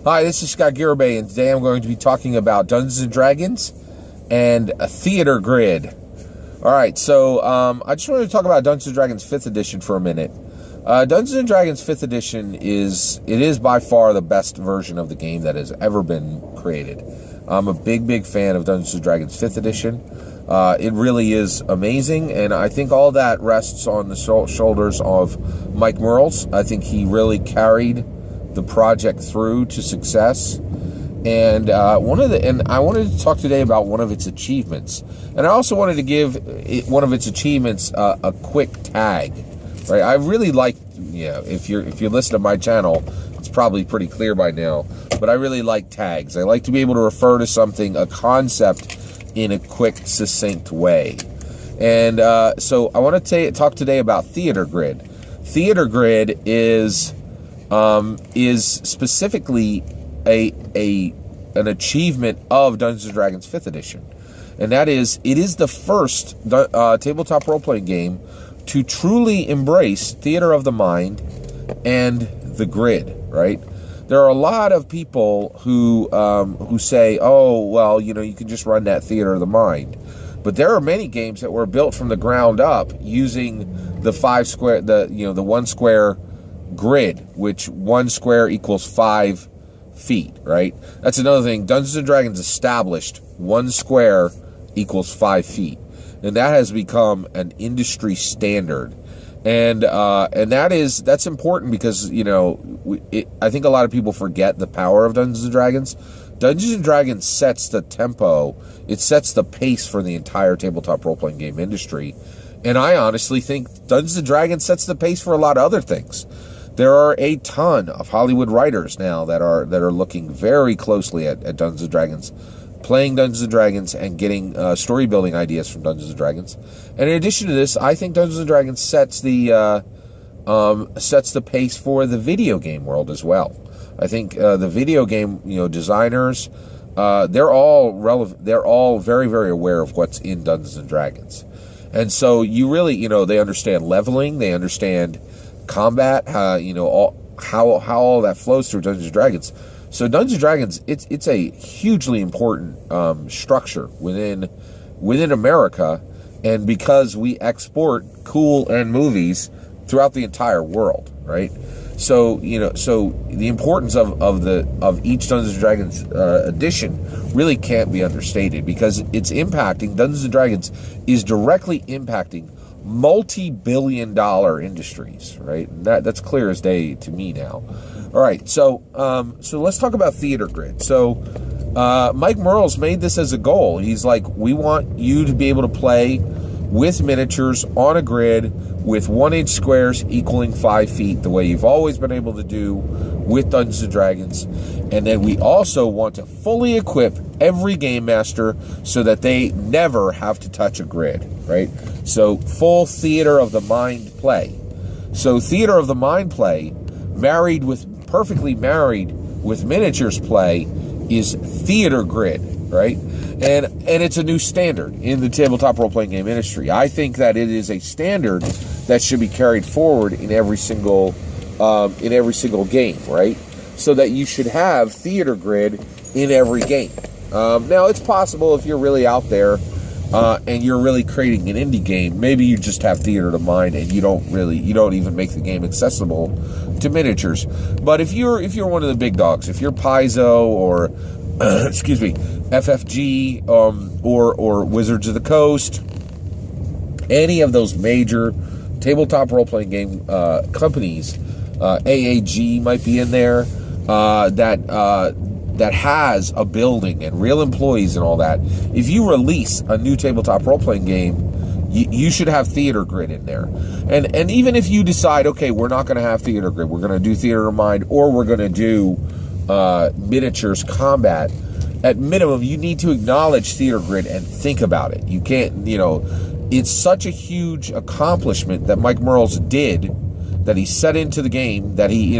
Hi, this is Scott Garibay, and today I'm going to be talking about Dungeons & Dragons and a theater grid. Alright, so I just wanted to talk about Dungeons & Dragons 5th edition for a minute. Dungeons & Dragons 5th edition is by far the best version of the game that has ever been created. I'm a big fan of Dungeons & Dragons 5th edition. It really is amazing, and I think all that rests on the shoulders of Mike Mearls. I think he really carried the project through to success, and I wanted to talk today about one of its achievements, and I also wanted to give one of its achievements a quick tag. Right, I really like, if you listen to my channel, it's probably pretty clear by now, but I really like tags. I like to be able to refer to something, a concept, in a quick, succinct way. And so I want to talk today about Theater Grid. Theater Grid is specifically an achievement of Dungeons & Dragons 5th edition. And that is, it is the first tabletop role-playing game to truly embrace theater of the mind and the grid, right? There are a lot of people who say, oh, well, you can just run that theater of the mind. But there are many games that were built from the ground up using the the 1 square grid, which 1 square equals 5 feet, right? That's another thing. Dungeons & Dragons established 1 square equals 5 feet. And that has become an industry standard. And that's important because, I think a lot of people forget the power of Dungeons & Dragons. Dungeons & Dragons sets the tempo. It sets the pace for the entire tabletop role-playing game industry. And I honestly think Dungeons & Dragons sets the pace for a lot of other things. There are a ton of Hollywood writers now that are looking very closely at Dungeons & Dragons, playing Dungeons & Dragons and getting story-building ideas from Dungeons & Dragons. And in addition to this, I think Dungeons & Dragons sets the pace for the video game world as well. I think the video game designers, they're all relevant. They're all very aware of what's in Dungeons & Dragons, and so you really they understand leveling, they understand combat, how all that flows through Dungeons & Dragons. So Dungeons & Dragons, it's a hugely important structure within America, and because we export cool and movies throughout the entire world, right? So so the importance of each Dungeons & Dragons edition really can't be understated, because it's impacting Dungeons & Dragons is directly impacting multi-billion-dollar industries, right? That's clear as day to me now. All right, so let's talk about Theater Grid. So Mike Mearls made this as a goal. He's like, we want you to be able to play with miniatures on a grid with 1-inch squares equaling 5 feet, the way you've always been able to do with Dungeons & Dragons. And then we also want to fully equip every game master so that they never have to touch a grid, right? So full theater of the mind play. So theater of the mind play, perfectly married with miniatures play, is Theater Grid, right? And it's a new standard in the tabletop role-playing game industry. I think that it is a standard that should be carried forward in every single game, right? So that you should have Theater Grid in every game. Now, it's possible if you're really out there and you're really creating an indie game, maybe you just have theater of the mind and you don't even make the game accessible to miniatures. But if you're one of the big dogs, if you're Paizo or excuse me, FFG or Wizards of the Coast, any of those major tabletop role-playing game companies, AAG might be in there, that has a building and real employees and all that. If you release a new tabletop role-playing game, you should have Theater Grid in there. And even if you decide, okay, we're not going to have Theater Grid, we're going to do Theater of Mind, or we're going to do miniatures combat, at minimum, you need to acknowledge Theater Grid and think about it. You can't, it's such a huge accomplishment that Mike Mearls did, that he set into the game, that he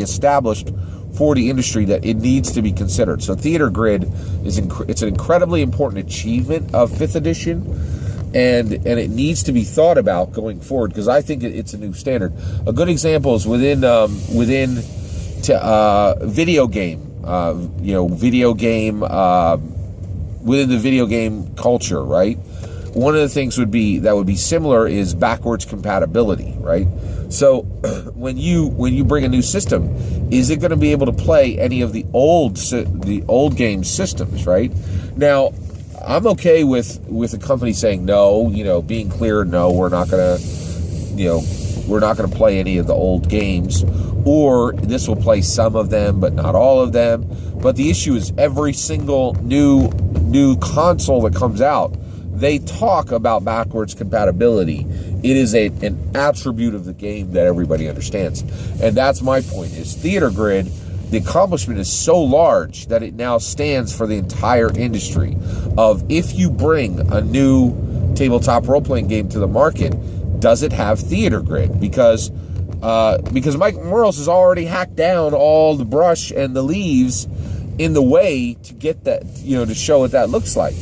established for the industry, that it needs to be considered. So Theater Grid it's an incredibly important achievement of 5th edition, and it needs to be thought about going forward, because I think it's a new standard. A good example is within video game video game, within the video game culture, right? One of the things would be similar is backwards compatibility, right? So when you bring a new system, is it going to be able to play any of the old game systems, right? Now, I'm okay with a company saying no, being clear, no, we're not going to play any of the old games, or this will play some of them but not all of them. But the issue is every single new console that comes out, they talk about backwards compatibility. It is an attribute of the game that everybody understands. And that's my point, is Theater Grid, the accomplishment is so large that it now stands for the entire industry of, if you bring a new tabletop role-playing game to the market, does it have Theater Grid? Because Mike Morales has already hacked down all the brush and the leaves in the way to get that, to show what that looks like,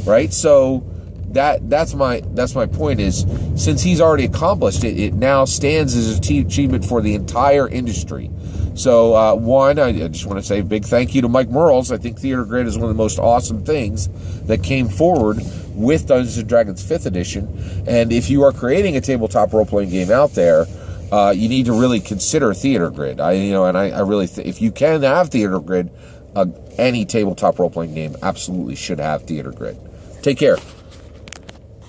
right? So that's my point, is since he's already accomplished it, it now stands as an achievement for the entire industry. So I just want to say a big thank you to Mike Morales. I think Theater Grid is one of the most awesome things that came forward with Dungeons & Dragons 5th edition. And if you are creating a tabletop role-playing game out there, you need to really consider Theater Grid. I really if you can have Theater Grid, any tabletop role-playing game absolutely should have Theater Grid. Take care.